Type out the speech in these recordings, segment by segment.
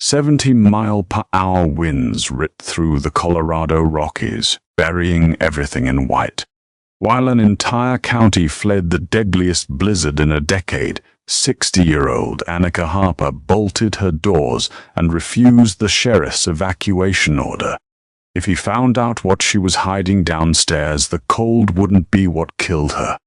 70-mile-per-hour winds ripped through the Colorado Rockies, burying everything in white. While an entire county fled the deadliest blizzard in a decade, 60-year-old Annika Harper bolted her doors and refused the sheriff's evacuation order. If he found out what she was hiding downstairs, the cold wouldn't be what killed her.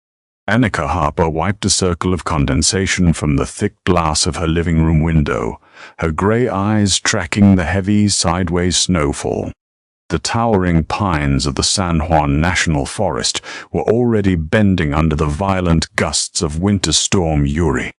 Annika Harper wiped a circle of condensation from the thick glass of her living room window, her gray eyes tracking the heavy, sideways snowfall. The towering pines of the San Juan National Forest were already bending under the violent gusts of Winter Storm Uri.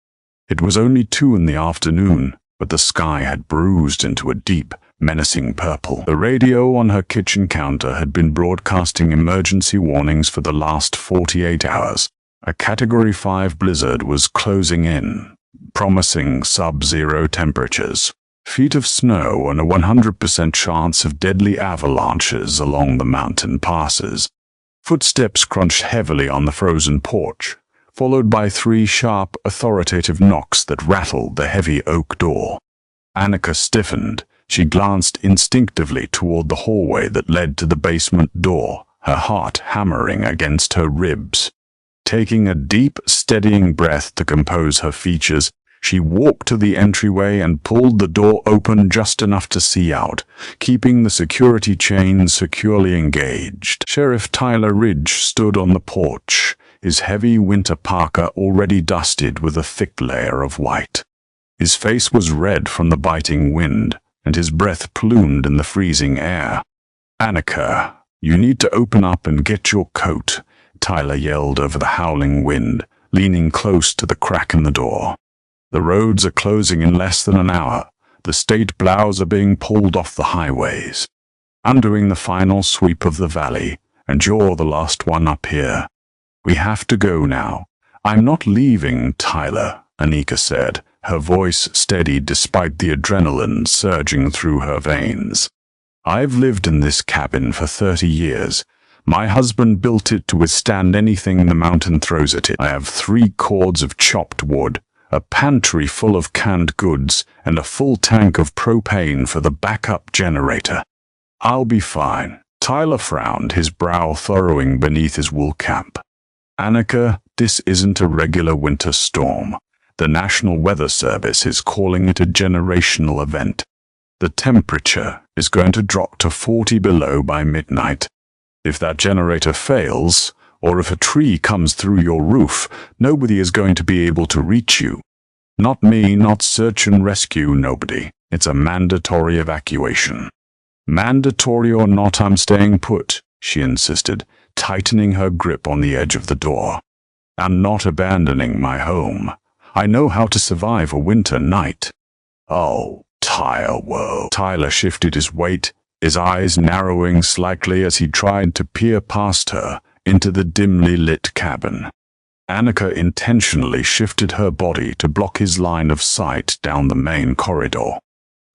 It was only 2 in the afternoon, but the sky had bruised into a deep, menacing purple. The radio on her kitchen counter had been broadcasting emergency warnings for the last 48 hours. A Category 5 blizzard was closing in, promising sub-zero temperatures, feet of snow, and a 100% chance of deadly avalanches along the mountain passes. Footsteps crunched heavily on the frozen porch, followed by 3 sharp, authoritative knocks that rattled the heavy oak door. Annika stiffened. She glanced instinctively toward the hallway that led to the basement door, her heart hammering against her ribs. Taking a deep, steadying breath to compose her features, she walked to the entryway and pulled the door open just enough to see out, keeping the security chain securely engaged. Sheriff Tyler Ridge stood on the porch, his heavy winter parka already dusted with a thick layer of white. His face was red from the biting wind, and his breath plumed in the freezing air. "Annika, you need to open up and get your coat," Tyler yelled over the howling wind, leaning close to the crack in the door. "The roads are closing in less than an hour. The state plows are being pulled off the highways. I'm doing the final sweep of the valley, and you're the last one up here. We have to go now." "I'm not leaving, Tyler," Annika said, her voice steady despite the adrenaline surging through her veins. "I've lived in this cabin for 30 years. My husband built it to withstand anything the mountain throws at it. I have 3 cords of chopped wood, a pantry full of canned goods, and a full tank of propane for the backup generator. I'll be fine." Tyler frowned, his brow furrowing beneath his wool cap. "Annika, this isn't a regular winter storm. The National Weather Service is calling it a generational event. The temperature is going to drop to 40 below by midnight. If that generator fails, or if a tree comes through your roof, nobody is going to be able to reach you. Not me, not search and rescue, nobody. It's a mandatory evacuation." "Mandatory or not, I'm staying put," she insisted, tightening her grip on the edge of the door. "I'm not abandoning my home. I know how to survive a winter night." "Oh, Tyler shifted his weight, his eyes narrowing slightly as he tried to peer past her into the dimly lit cabin. Annika intentionally shifted her body to block his line of sight down the main corridor.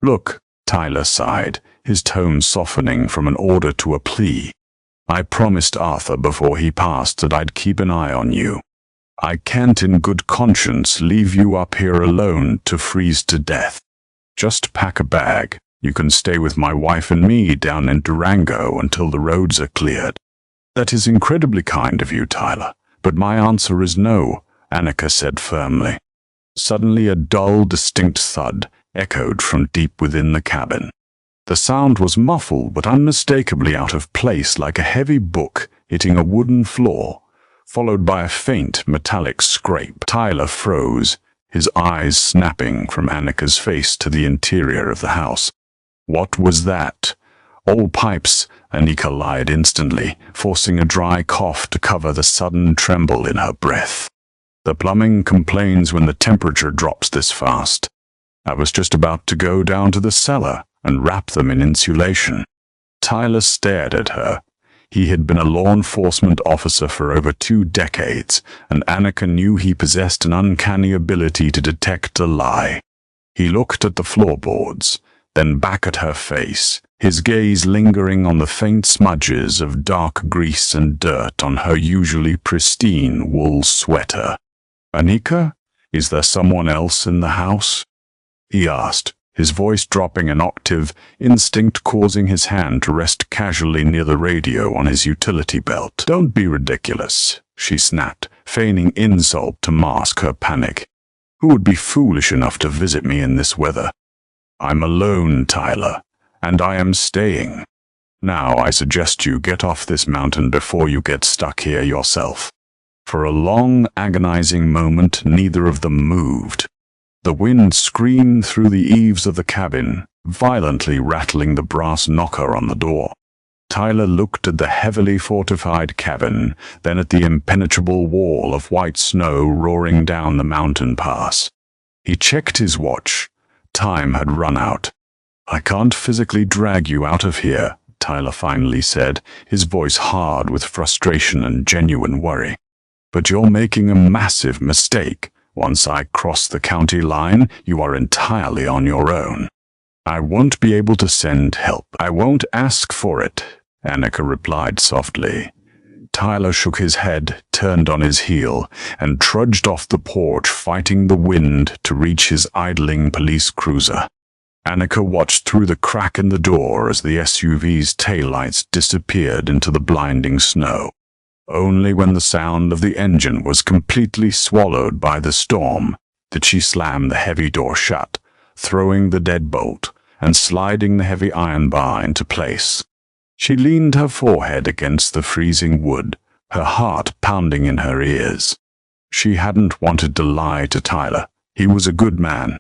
"Look," Tyler sighed, his tone softening from an order to a plea. "I promised Arthur before he passed that I'd keep an eye on you. I can't in good conscience leave you up here alone to freeze to death. Just pack a bag. You can stay with my wife and me down in Durango until the roads are cleared." "That is incredibly kind of you, Tyler, but my answer is no," Annika said firmly. Suddenly a dull, distinct thud echoed from deep within the cabin. The sound was muffled but unmistakably out of place, like a heavy book hitting a wooden floor, followed by a faint metallic scrape. Tyler froze, his eyes snapping from Annika's face to the interior of the house. "What was that?" "All pipes," Annika lied instantly, forcing a dry cough to cover the sudden tremble in her breath. "The plumbing complains when the temperature drops this fast. I was just about to go down to the cellar and wrap them in insulation." Tyler stared at her. He had been a law enforcement officer for over 2 decades, and Annika knew he possessed an uncanny ability to detect a lie. He looked at the floorboards, then back at her face, his gaze lingering on the faint smudges of dark grease and dirt on her usually pristine wool sweater. "Annika, is there someone else in the house?" he asked, his voice dropping an octave, instinct causing his hand to rest casually near the radio on his utility belt. "Don't be ridiculous," she snapped, feigning insult to mask her panic. "Who would be foolish enough to visit me in this weather? I'm alone, Tyler, and I am staying. Now I suggest you get off this mountain before you get stuck here yourself." For a long, agonizing moment, neither of them moved. The wind screamed through the eaves of the cabin, violently rattling the brass knocker on the door. Tyler looked at the heavily fortified cabin, then at the impenetrable wall of white snow roaring down the mountain pass. He checked his watch. Time had run out. "I can't physically drag you out of here," Tyler finally said, his voice hard with frustration and genuine worry. "But you're making a massive mistake. Once I cross the county line, you are entirely on your own. I won't be able to send help. I won't ask for it," Annika replied softly. Tyler shook his head, turned on his heel, and trudged off the porch, fighting the wind to reach his idling police cruiser. Annika watched through the crack in the door as the SUV's taillights disappeared into the blinding snow. Only when the sound of the engine was completely swallowed by the storm did she slam the heavy door shut, throwing the deadbolt and sliding the heavy iron bar into place. She leaned her forehead against the freezing wood, her heart pounding in her ears. She hadn't wanted to lie to Tyler. He was a good man.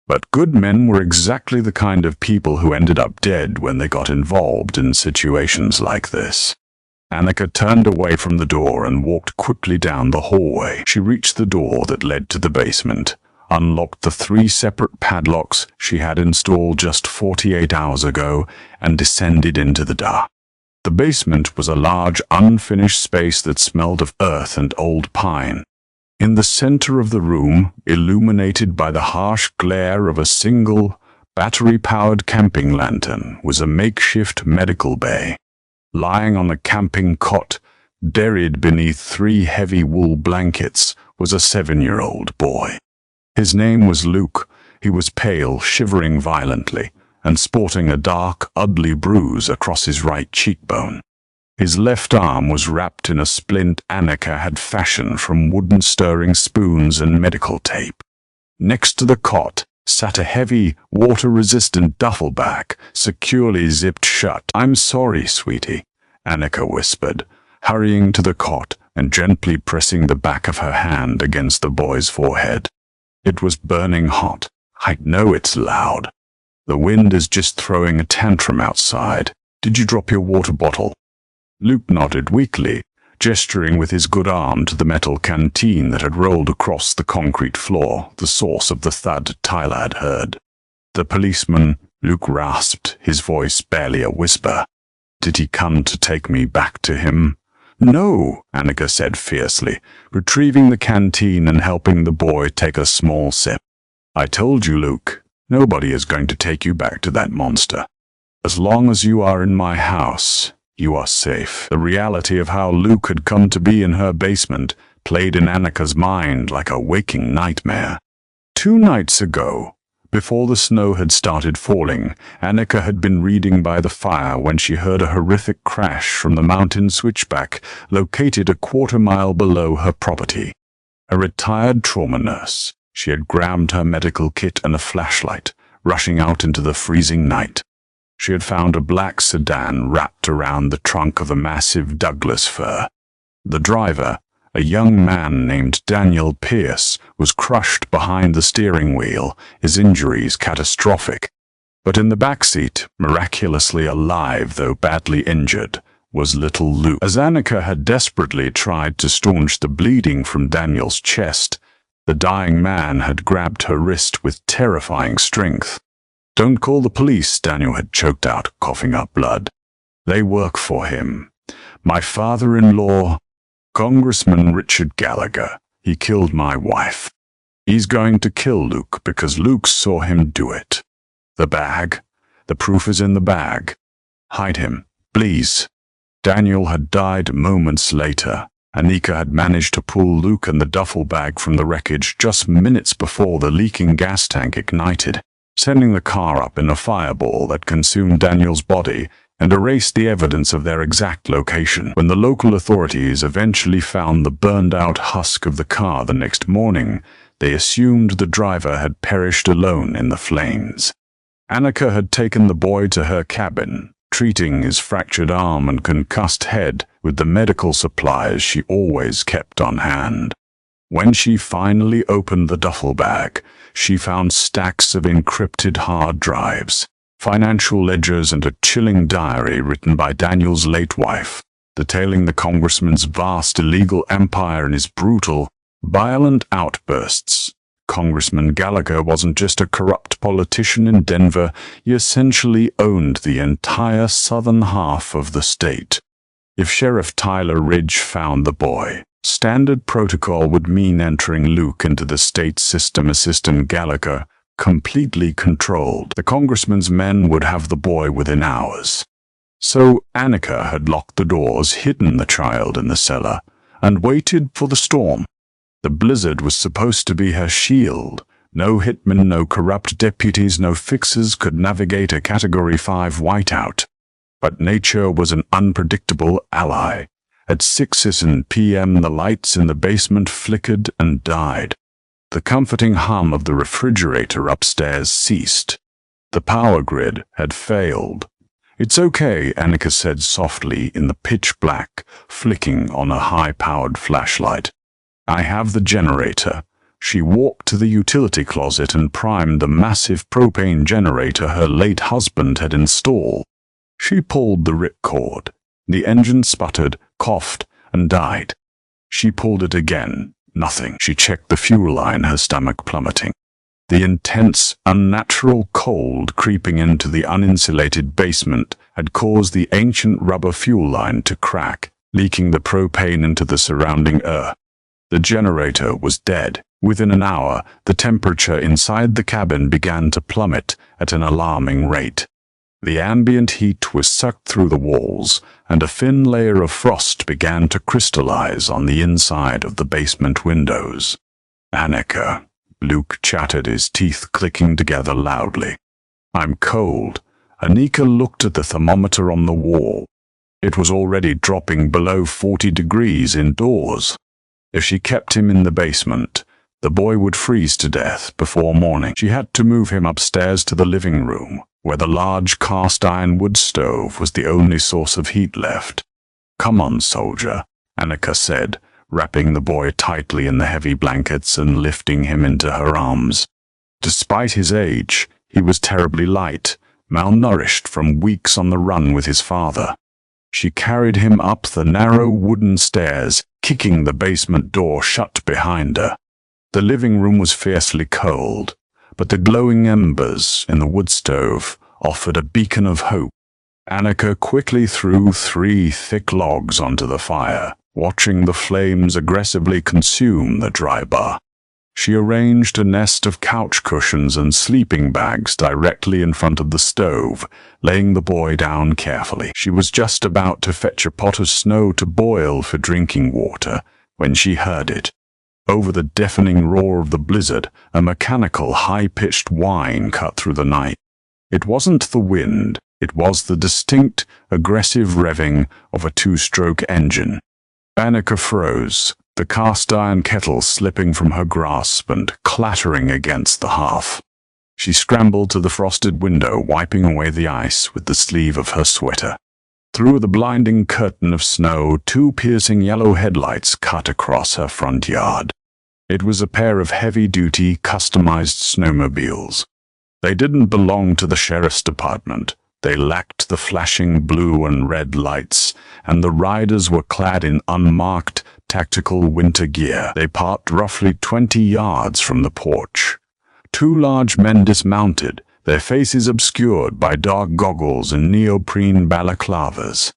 But good men were exactly the kind of people who ended up dead when they got involved in situations like this. Annika turned away from the door and walked quickly down the hallway. She reached the door that led to the basement, unlocked the 3 separate padlocks she had installed just 48 hours ago, and descended into the dark. The basement was a large, unfinished space that smelled of earth and old pine. In the center of the room, illuminated by the harsh glare of a single, battery-powered camping lantern, was a makeshift medical bay. Lying on a camping cot, buried beneath 3 heavy wool blankets, was a 7-year-old boy. His name was Luke. He was pale, shivering violently, and sporting a dark, ugly bruise across his right cheekbone. His left arm was wrapped in a splint Annika had fashioned from wooden stirring spoons and medical tape. Next to the cot sat a heavy, water-resistant duffel bag, securely zipped shut. "I'm sorry, sweetie," Annika whispered, hurrying to the cot and gently pressing the back of her hand against the boy's forehead. It was burning hot. "I know it's loud. The wind is just throwing a tantrum outside. Did you drop your water bottle?" Luke nodded weakly, gesturing with his good arm to the metal canteen that had rolled across the concrete floor, the source of the thud Tyler had heard. "The policeman," Luke rasped, his voice barely a whisper. "Did he come to take me back to him?" "No," Annika said fiercely, retrieving the canteen and helping the boy take a small sip. "I told you, Luke, nobody is going to take you back to that monster. As long as you are in my house, you are safe." The reality of how Luke had come to be in her basement played in Annika's mind like a waking nightmare. 2 nights ago, before the snow had started falling, Annika had been reading by the fire when she heard a horrific crash from the mountain switchback located a 1/4 mile below her property. A retired trauma nurse, she had grabbed her medical kit and a flashlight, rushing out into the freezing night. She had found a black sedan wrapped around the trunk of a massive Douglas fir. The driver, a young man named Daniel Pierce, was crushed behind the steering wheel, his injuries catastrophic. But in the back seat, miraculously alive though badly injured, was little Luke. As Annika had desperately tried to staunch the bleeding from Daniel's chest, the dying man had grabbed her wrist with terrifying strength. "Don't call the police," Daniel had choked out, coughing up blood. "They work for him. My father-in-law, Congressman Richard Gallagher, he killed my wife. He's going to kill Luke because Luke saw him do it. The bag. The proof is in the bag. Hide him, please." Daniel had died moments later. Annika had managed to pull Luke and the duffel bag from the wreckage just minutes before the leaking gas tank ignited. sending the car up in a fireball that consumed Daniel's body and erased the evidence of their exact location. When the local authorities eventually found the burned-out husk of the car the next morning, they assumed the driver had perished alone in the flames. Annika had taken the boy to her cabin, treating his fractured arm and concussed head with the medical supplies she always kept on hand. When she finally opened the duffel bag, she found stacks of encrypted hard drives, financial ledgers, and a chilling diary written by Daniel's late wife, detailing the congressman's vast illegal empire and his brutal, violent outbursts. Congressman Gallagher wasn't just a corrupt politician in Denver, he essentially owned the entire southern half of the state. If Sheriff Tyler Ridge found the boy, standard protocol would mean entering Luke into the state system. Assistant Gallagher completely controlled. The congressman's men would have the boy within hours. So Annika had locked the doors, hidden the child in the cellar, and waited for the storm. The blizzard was supposed to be her shield. No hitmen, no corrupt deputies, no fixers could navigate a Category 5 whiteout. But nature was an unpredictable ally. At 6 p.m. the lights in the basement flickered and died. The comforting hum of the refrigerator upstairs ceased. The power grid had failed. "It's okay," Annika said softly in the pitch black, flicking on a high-powered flashlight. "I have the generator." She walked to the utility closet and primed the massive propane generator her late husband had installed. She pulled the ripcord. The engine sputtered, coughed, and died. She pulled it again. Nothing. She checked the fuel line, her stomach plummeting. The intense, unnatural cold creeping into the uninsulated basement had caused the ancient rubber fuel line to crack, leaking the propane into the surrounding earth. The generator was dead. Within an hour, the temperature inside the cabin began to plummet at an alarming rate. The ambient heat was sucked through the walls, and a thin layer of frost began to crystallize on the inside of the basement windows. "Annika," Luke chattered, his teeth clicking together loudly. "I'm cold." Annika looked at the thermometer on the wall. It was already dropping below 40 degrees indoors. If she kept him in the basement, the boy would freeze to death before morning. She had to move him upstairs to the living room, where the large cast-iron wood stove was the only source of heat left. "Come on, soldier," Annika said, wrapping the boy tightly in the heavy blankets and lifting him into her arms. Despite his age, he was terribly light, malnourished from weeks on the run with his father. She carried him up the narrow wooden stairs, kicking the basement door shut behind her. The living room was fiercely cold, but the glowing embers in the wood stove offered a beacon of hope. Annika quickly threw 3 thick logs onto the fire, watching the flames aggressively consume the dry bar. She arranged a nest of couch cushions and sleeping bags directly in front of the stove, laying the boy down carefully. She was just about to fetch a pot of snow to boil for drinking water when she heard it. Over the deafening roar of the blizzard, a mechanical, high-pitched whine cut through the night. It wasn't the wind, it was the distinct, aggressive revving of a 2-stroke engine. Annika froze, the cast-iron kettle slipping from her grasp and clattering against the hearth. She scrambled to the frosted window, wiping away the ice with the sleeve of her sweater. Through the blinding curtain of snow, 2 piercing yellow headlights cut across her front yard. It was a pair of heavy-duty, customized snowmobiles. They didn't belong to the sheriff's department. They lacked the flashing blue and red lights, and the riders were clad in unmarked, tactical winter gear. They parked roughly 20 yards from the porch. 2 large men dismounted, their faces obscured by dark goggles and neoprene balaclavas.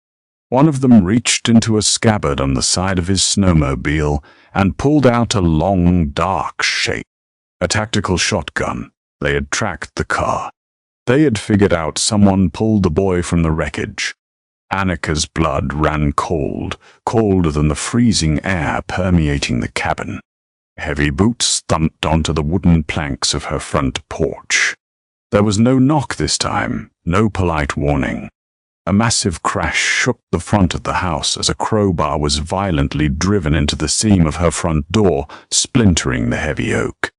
One of them reached into a scabbard on the side of his snowmobile and pulled out a long, dark shape. A tactical shotgun. They had tracked the car. They had figured out someone pulled the boy from the wreckage. Annika's blood ran cold, colder than the freezing air permeating the cabin. Heavy boots thumped onto the wooden planks of her front porch. There was no knock this time, no polite warning. A massive crash shook the front of the house as a crowbar was violently driven into the seam of her front door, splintering the heavy oak.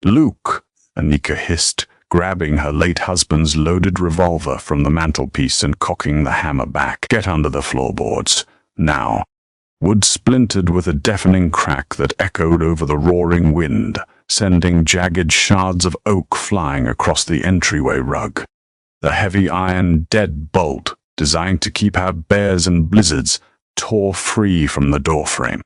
"Luke," Anika hissed, grabbing her late husband's loaded revolver from the mantelpiece and cocking the hammer back. "Get under the floorboards, now." Wood splintered with a deafening crack that echoed over the roaring wind, sending jagged shards of oak flying across the entryway rug. The heavy iron deadbolt, designed to keep out bears and blizzards, tore free from the doorframe.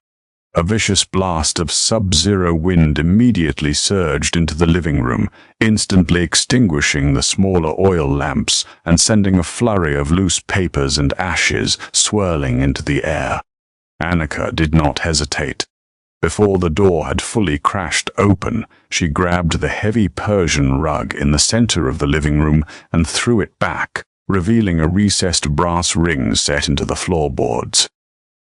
A vicious blast of sub-zero wind immediately surged into the living room, instantly extinguishing the smaller oil lamps and sending a flurry of loose papers and ashes swirling into the air. Anika did not hesitate. Before the door had fully crashed open, she grabbed the heavy Persian rug in the center of the living room and threw it back, revealing a recessed brass ring set into the floorboards.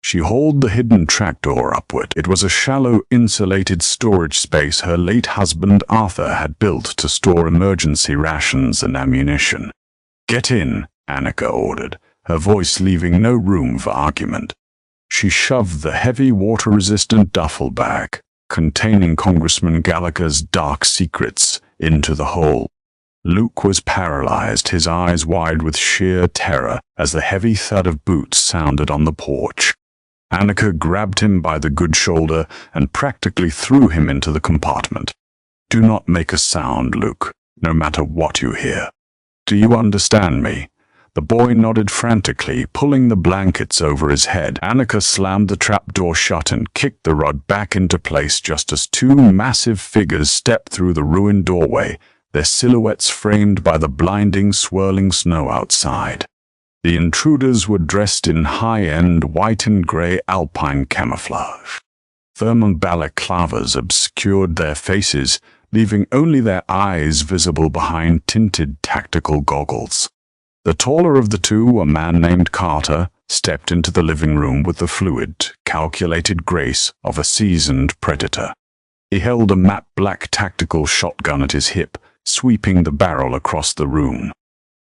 She hauled the hidden trapdoor upward. It was a shallow, insulated storage space her late husband Arthur had built to store emergency rations and ammunition. "Get in," Anika ordered, her voice leaving no room for argument. She shoved the heavy water-resistant duffel bag, containing Congressman Gallagher's dark secrets, into the hole. Luke was paralyzed, his eyes wide with sheer terror as the heavy thud of boots sounded on the porch. Anika grabbed him by the good shoulder and practically threw him into the compartment. "Do not make a sound, Luke, no matter what you hear. Do you understand me?" The boy nodded frantically, pulling the blankets over his head. Anika slammed the trapdoor shut and kicked the rod back into place just as two massive figures stepped through the ruined doorway, their silhouettes framed by the blinding, swirling snow outside. The intruders were dressed in high-end white and gray alpine camouflage. Thermal balaclavas obscured their faces, leaving only their eyes visible behind tinted tactical goggles. The taller of the two, a man named Carter, stepped into the living room with the fluid, calculated grace of a seasoned predator. He held a matte black tactical shotgun at his hip, sweeping the barrel across the room.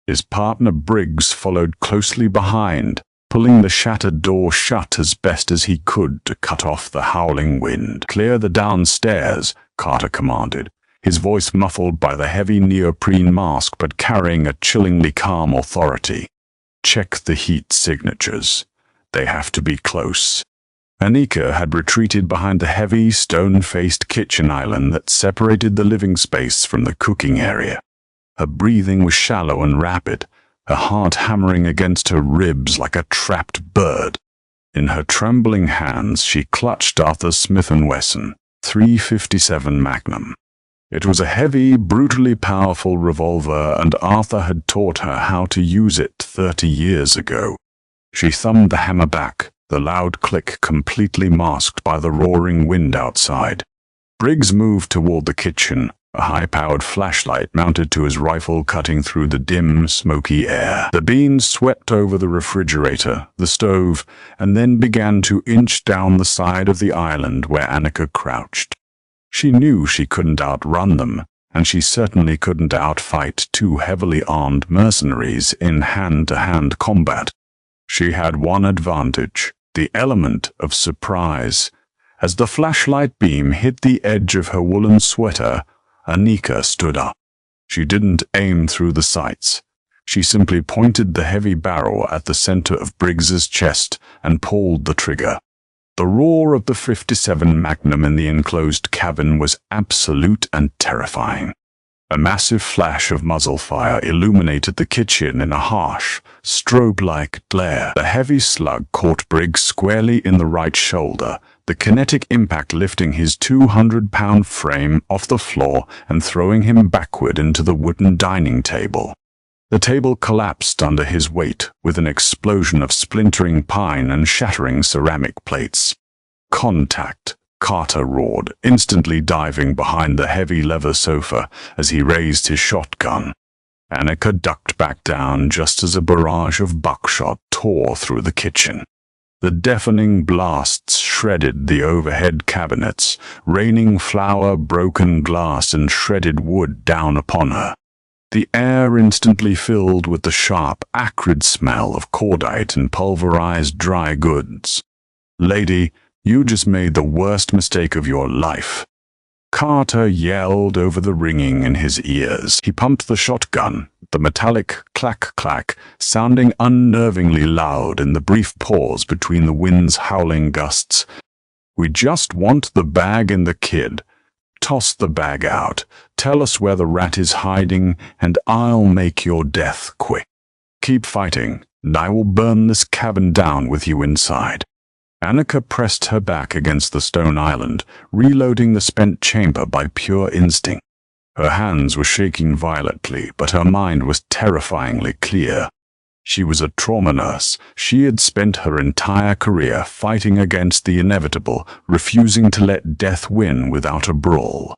His partner Briggs followed closely behind, pulling the shattered door shut as best as he could to cut off the howling wind. "Clear the downstairs," Carter commanded, his voice muffled by the heavy neoprene mask but carrying a chillingly calm authority. "Check the heat signatures. They have to be close." Anika had retreated behind the heavy, stone-faced kitchen island that separated the living space from the cooking area. Her breathing was shallow and rapid, her heart hammering against her ribs like a trapped bird. In her trembling hands, she clutched Arthur's Smith & Wesson .357 Magnum. It was a heavy, brutally powerful revolver, and Arthur had taught her how to use it 30 years ago. She thumbed the hammer back, the loud click completely masked by the roaring wind outside. Briggs moved toward the kitchen, a high-powered flashlight mounted to his rifle cutting through the dim, smoky air. The beans swept over the refrigerator, the stove, and then began to inch down the side of the island where Anika crouched. She knew she couldn't outrun them, and she certainly couldn't outfight two heavily armed mercenaries in hand-to-hand combat. She had one advantage, the element of surprise. As the flashlight beam hit the edge of her woolen sweater, Anika stood up. She didn't aim through the sights. She simply pointed the heavy barrel at the center of Briggs's chest and pulled the trigger. The roar of the .57 Magnum in the enclosed cabin was absolute and terrifying. A massive flash of muzzle fire illuminated the kitchen in a harsh, strobe-like glare. The heavy slug caught Briggs squarely in the right shoulder, the kinetic impact lifting his 200-pound frame off the floor and throwing him backward into the wooden dining table. The table collapsed under his weight, with an explosion of splintering pine and shattering ceramic plates. "Contact!" Carter roared, instantly diving behind the heavy leather sofa as he raised his shotgun. Anika ducked back down just as a barrage of buckshot tore through the kitchen. The deafening blasts shredded the overhead cabinets, raining flour, broken glass, and shredded wood down upon her. the air instantly filled with the sharp, acrid smell of cordite and pulverized dry goods. "Lady, you just made the worst mistake of your life." Carter yelled over the ringing in his ears. He pumped the shotgun, the metallic clack-clack sounding unnervingly loud in the brief pause between the wind's howling gusts. "We just want the bag and the kid. Toss the bag out. Tell us where the rat is hiding, and I'll make your death quick. Keep fighting, and I will burn this cabin down with you inside." Annika pressed her back against the stone island, reloading the spent chamber by pure instinct. Her hands were shaking violently, but her mind was terrifyingly clear. She was a trauma nurse. She had spent her entire career fighting against the inevitable, refusing to let death win without a brawl.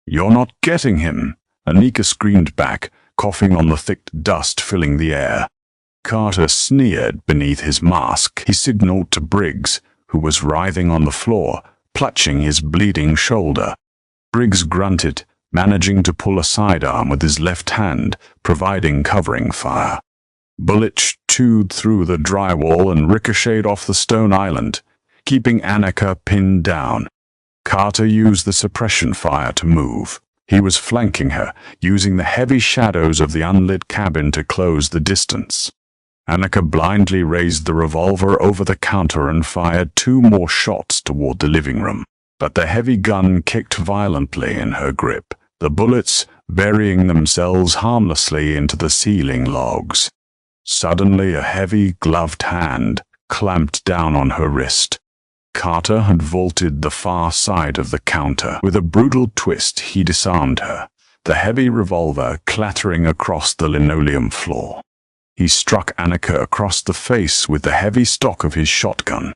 "You're not getting him," Annika screamed back, coughing on the thick dust filling the air. Carter sneered beneath his mask. He signaled to Briggs, who was writhing on the floor, clutching his bleeding shoulder. Briggs grunted, managing to pull a sidearm with his left hand, providing covering fire. Bullets chewed through the drywall and ricocheted off the stone island, keeping Annika pinned down. Carter used the suppression fire to move. He was flanking her, using the heavy shadows of the unlit cabin to close the distance. Annika blindly raised the revolver over the counter and fired 2 more shots toward the living room. But the heavy gun kicked violently in her grip, the bullets burying themselves harmlessly into the ceiling logs. Suddenly, a heavy, gloved hand clamped down on her wrist. Carter had vaulted the far side of the counter. With a brutal twist, he disarmed her, the heavy revolver clattering across the linoleum floor. He struck Annika across the face with the heavy stock of his shotgun.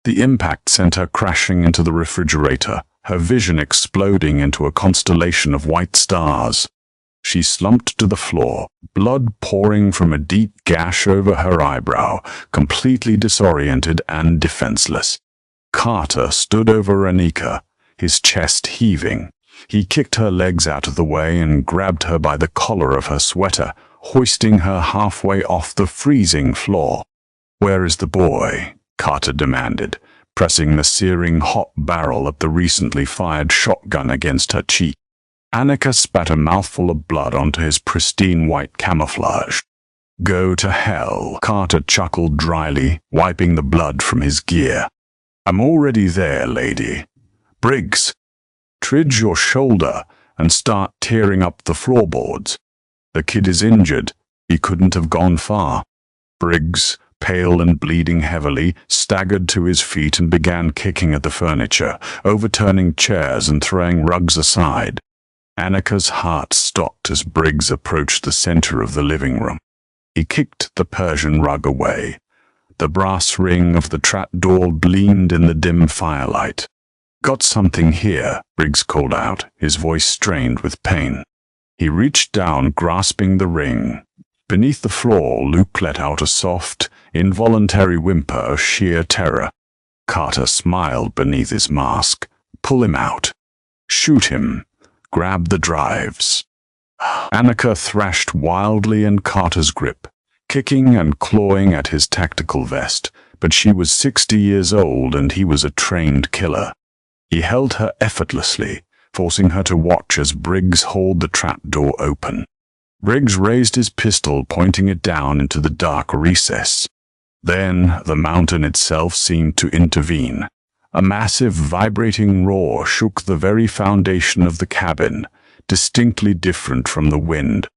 The impact sent her crashing into the refrigerator, her vision exploding into a constellation of white stars. She slumped to the floor, blood pouring from a deep gash over her eyebrow, completely disoriented and defenseless. Carter stood over Annika, his chest heaving. He kicked her legs out of the way and grabbed her by the collar of her sweater, hoisting her halfway off the freezing floor. "Where is the boy?" Carter demanded, pressing the searing hot barrel of the recently fired shotgun against her cheek. Annika spat a mouthful of blood onto his pristine white camouflage. "Go to hell," Carter chuckled dryly, wiping the blood from his gear. "I'm already there, lady. Briggs, tridge your shoulder and start tearing up the floorboards. The kid is injured. He couldn't have gone far." Briggs, pale and bleeding heavily, staggered to his feet and began kicking at the furniture, overturning chairs and throwing rugs aside. Annika's heart stopped as Briggs approached the center of the living room. He kicked the Persian rug away. The brass ring of the trapdoor gleamed in the dim firelight. "Got something here," Briggs called out, his voice strained with pain. He reached down, grasping the ring. Beneath the floor, Luke let out a soft, involuntary whimper of sheer terror. Carter smiled beneath his mask. "Pull him out. Shoot him. Grab the drives." Annika thrashed wildly in Carter's grip, kicking and clawing at his tactical vest, but she was 60 years old and he was a trained killer. He held her effortlessly, forcing her to watch as Briggs hauled the trapdoor open. Briggs raised his pistol, pointing it down into the dark recess. Then the mountain itself seemed to intervene. A massive, vibrating roar shook the very foundation of the cabin, distinctly different from the wind.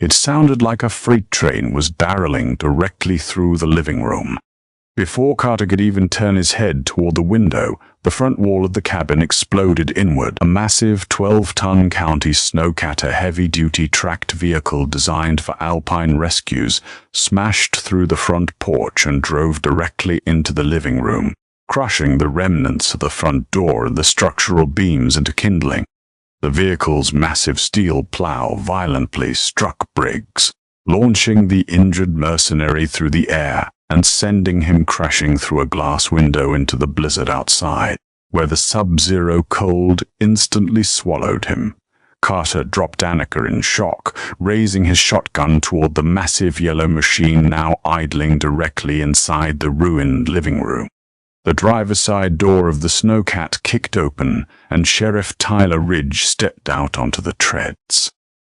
It sounded like a freight train was barreling directly through the living room. Before Carter could even turn his head toward the window, the front wall of the cabin exploded inward. A massive 12-ton County Snowcatter heavy-duty tracked vehicle designed for alpine rescues smashed through the front porch and drove directly into the living room, crushing the remnants of the front door and the structural beams into kindling. The vehicle's massive steel plow violently struck Briggs, launching the injured mercenary through the air and sending him crashing through a glass window into the blizzard outside, where the sub-zero cold instantly swallowed him. Carter dropped Annika in shock, raising his shotgun toward the massive yellow machine now idling directly inside the ruined living room. The driver's side door of the Snowcat kicked open, and Sheriff Tyler Ridge stepped out onto the treads.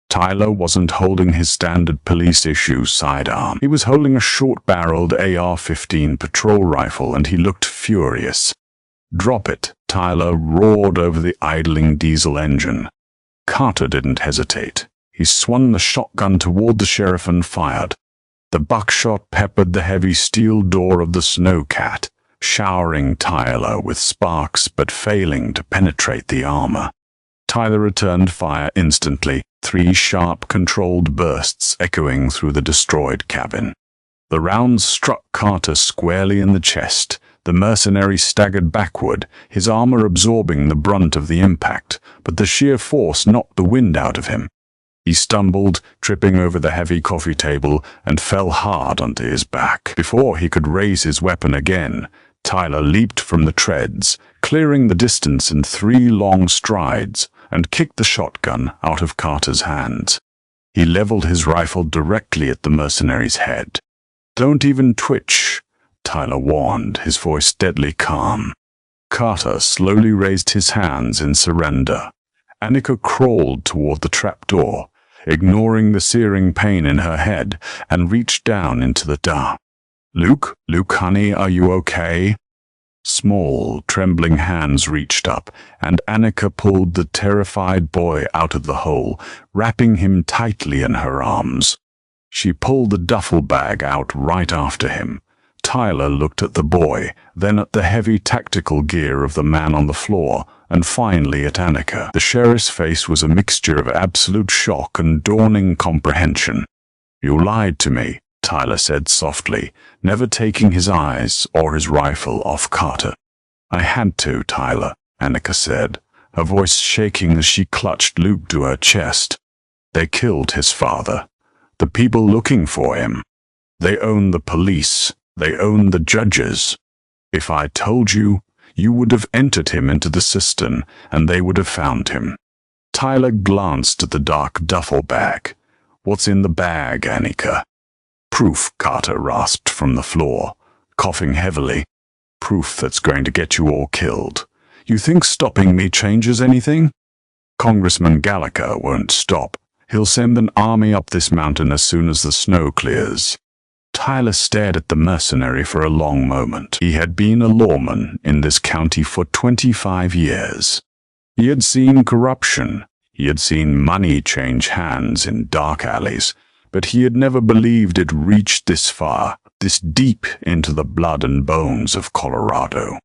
Tyler wasn't holding his standard police-issue sidearm. He was holding a short-barreled AR-15 patrol rifle, and he looked furious. "Drop it," Tyler roared over the idling diesel engine. Carter didn't hesitate. He swung the shotgun toward the sheriff and fired. The buckshot peppered the heavy steel door of the Snowcat, showering Tyler with sparks but failing to penetrate the armor. Tyler returned fire instantly, 3 sharp, controlled bursts echoing through the destroyed cabin. The rounds struck Carter squarely in the chest. The mercenary staggered backward, his armor absorbing the brunt of the impact, but the sheer force knocked the wind out of him. He stumbled, tripping over the heavy coffee table, and fell hard onto his back. Before he could raise his weapon again, Tyler leaped from the treads, clearing the distance in 3 long strides, and kicked the shotgun out of Carter's hands. He leveled his rifle directly at the mercenary's head. "Don't even twitch," Tyler warned, his voice deadly calm. Carter slowly raised his hands in surrender. Annika crawled toward the trapdoor, ignoring the searing pain in her head, and reached down into the dark. Luke, honey, are you okay?" Small, trembling hands reached up, and Annika pulled the terrified boy out of the hole, wrapping him tightly in her arms. She pulled the duffel bag out right after him. Tyler looked at the boy, then at the heavy tactical gear of the man on the floor, and finally at Annika. The sheriff's face was a mixture of absolute shock and dawning comprehension. "You lied to me," Tyler said softly, never taking his eyes or his rifle off Carter. "I had to, Tyler," Annika said, her voice shaking as she clutched Luke to her chest. "They killed his father. The people looking for him. They own the police. They own the judges. If I told you, you would have entered him into the cistern, and they would have found him." Tyler glanced at the dark duffel bag. "What's in the bag, Annika?" "Proof," Carter rasped from the floor, coughing heavily. "Proof that's going to get you all killed. You think stopping me changes anything? Congressman Gallagher won't stop. He'll send an army up this mountain as soon as the snow clears." Tyler stared at the mercenary for a long moment. He had been a lawman in this county for 25 years. He had seen corruption. He had seen money change hands in dark alleys, but he had never believed it reached this far, this deep into the blood and bones of Colorado.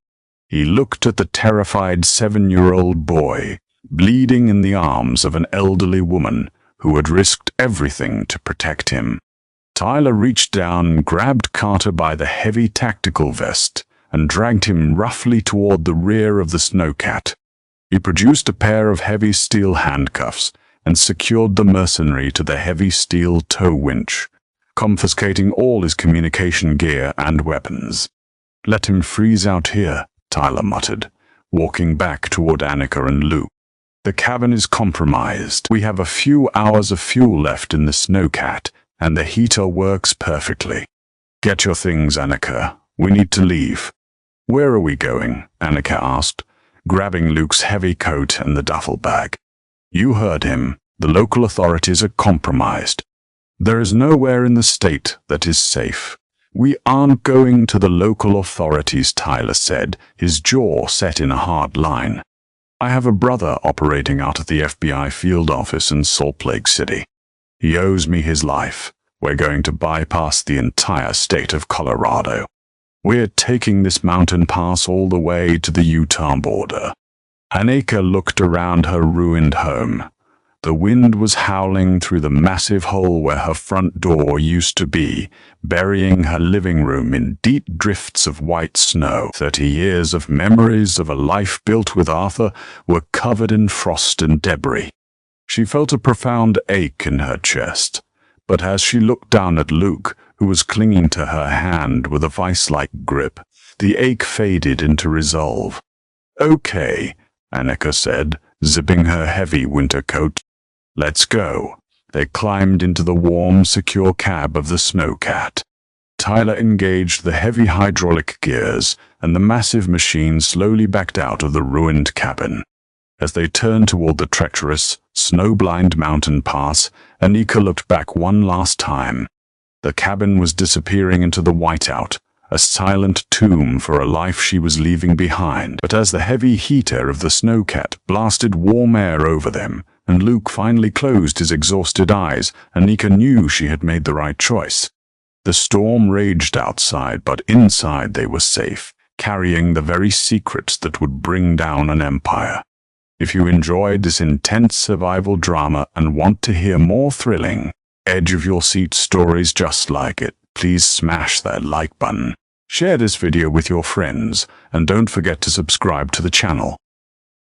He looked at the terrified 7-year-old boy, bleeding in the arms of an elderly woman who had risked everything to protect him. Tyler reached down and grabbed Carter by the heavy tactical vest and dragged him roughly toward the rear of the Snowcat. He produced a pair of heavy steel handcuffs and secured the mercenary to the heavy steel tow winch, confiscating all his communication gear and weapons. "Let him freeze out here," Tyler muttered, walking back toward Annika and Luke. "The cabin is compromised. We have a few hours of fuel left in the Snowcat, and the heater works perfectly. Get your things, Annika. We need to leave." "Where are we going?" Annika asked, grabbing Luke's heavy coat and the duffel bag. "You heard him. The local authorities are compromised. There is nowhere in the state that is safe." "We aren't going to the local authorities," Tyler said, his jaw set in a hard line. "I have a brother operating out of the FBI field office in Salt Lake City. He owes me his life. We're going to bypass the entire state of Colorado. We're taking this mountain pass all the way to the Utah border." Annika looked around her ruined home. The wind was howling through the massive hole where her front door used to be, burying her living room in deep drifts of white snow. 30 years of memories of a life built with Arthur were covered in frost and debris. She felt a profound ache in her chest, but as she looked down at Luke, who was clinging to her hand with a vice-like grip, the ache faded into resolve. "Okay," Annika said, zipping her heavy winter coat. "Let's go." They climbed into the warm, secure cab of the Snowcat. Tyler engaged the heavy hydraulic gears, and the massive machine slowly backed out of the ruined cabin. As they turned toward the treacherous, snow-blind mountain pass, Anika looked back one last time. The cabin was disappearing into the whiteout, a silent tomb for a life she was leaving behind. But as the heavy heater of the Snowcat blasted warm air over them, and Luke finally closed his exhausted eyes, Anika knew she had made the right choice. The storm raged outside, but inside they were safe, carrying the very secrets that would bring down an empire. If you enjoyed this intense survival drama and want to hear more thrilling, edge-of-your-seat stories just like it, please smash that like button. Share this video with your friends, and don't forget to subscribe to the channel.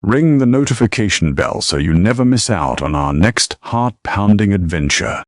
Ring the notification bell so you never miss out on our next heart-pounding adventure.